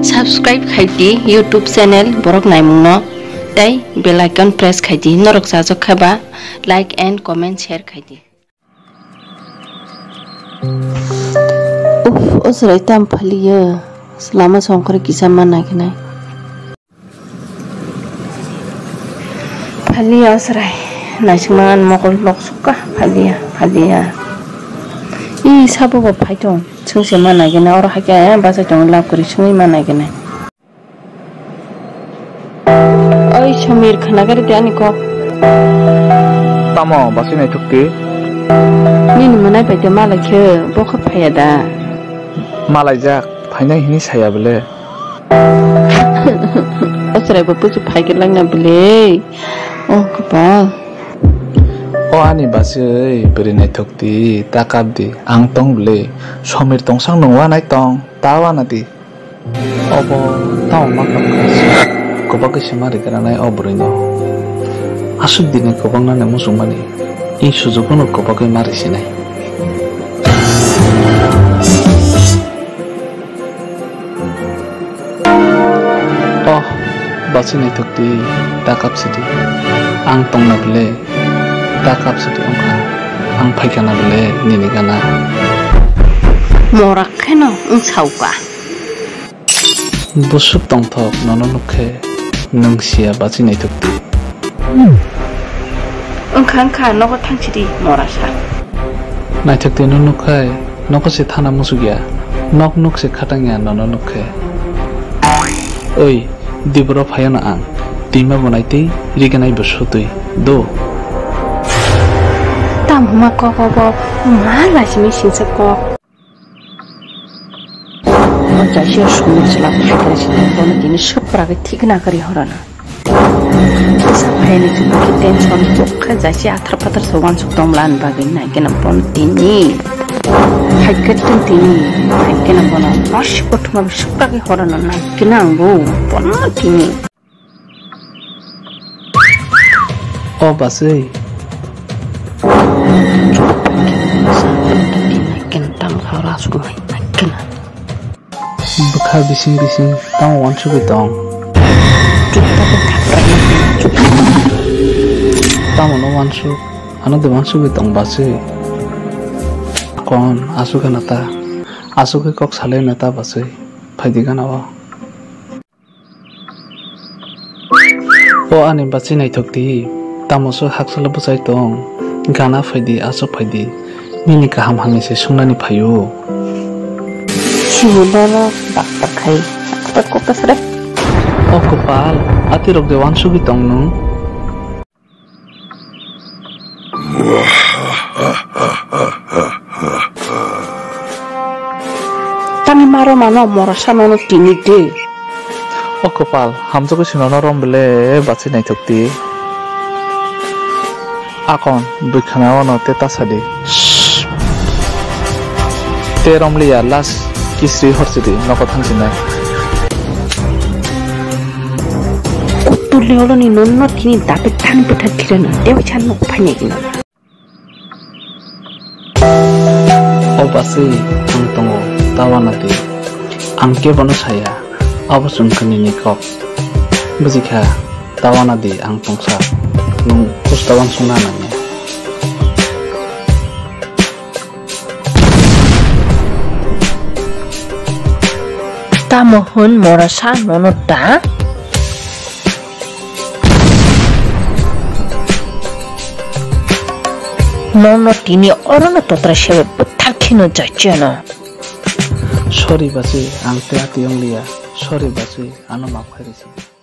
subscribe khaiti YouTube channel borok naimungno tai bell icon press khaiti norok sajok khaba like and comment share khaiti. Osrai tam phaliya selama songkore kisah mana kena phaliya osrai naisman mokol lok suka phaliya I sabu ba phaitong chungse mana kena ora hakya basa tong lap kori chungui mana kena oi Shamir khana gari tiani ko tamo basi nai thukti ni manai paite mala khe bokha phaya da malai jak phainai hini saya bele osrai ba puchu phai ke langna bele oh kapal o ani basi beri nai thukti takap di ang tong bele Shamir tong sang nongwa nai tong tawa nati obo taw makap kobak semari karena obrino asuk dine kobang na musung mani in sujukono kobak mari sinai oh basi nai thukti takap sidi ang tong na bele takap sidi ang phaikana bele nini kana morak kheno sauka busuk tong thok nono nukhe nungsia basi nai thukti khang kha noko thangchidi morasa nai thukti no nukhai noko se thana musugya nok se khatangya nono nukhe oi dibro phayana ang tima bonaiti riganai busutui do tamma ko mala simi sinsako जाशी सुन चला फिकर से दोनों दिन सब प्रागे ठीक ना करी हो रहा सब पहले तो कि टेंशन तो खा जाशी आथर पतर सवान सुतम लान बागे ना के ना पन तिनी हाइकटन तिनी के ना बना मश पठमा सब प्रागे हो रहा ना के ना वो पन तिनी ओ बसे के ना तम खारा सुमाई के ना bukha bising tang wan chubi tong tang no wan chu ano de wan chubi tong base kon asuka nata asuka kok sale nata base phaidi gana wa o ani basi nai thokti tamoso haksala busai tong gana phaidi aso phaidi nini kaham hangi se sungnani phayo Chibulala bakta khai akta ko kasre oh kopal ati rok dewan sugi tong nu tani maro mano morasa mano tini de oh kopal hamjo ko sinono rom bele basi nai thukti akon dukhana ono teta sadi te romliya las kisri horsidi noko thangsina tulli holo ni nonno tini dape thang putha thirana dewa chan no phane kina o basi ang tongo tawanati angke bono saya abosum khani ni kok bujikha tawanadi ang tongsa nung kustawan sungna nanya ta mohon morasa nono da nono tini orona totra shebe puthakino jachana sorry basi ang te ati onglia sorry basi ano maaf khairisi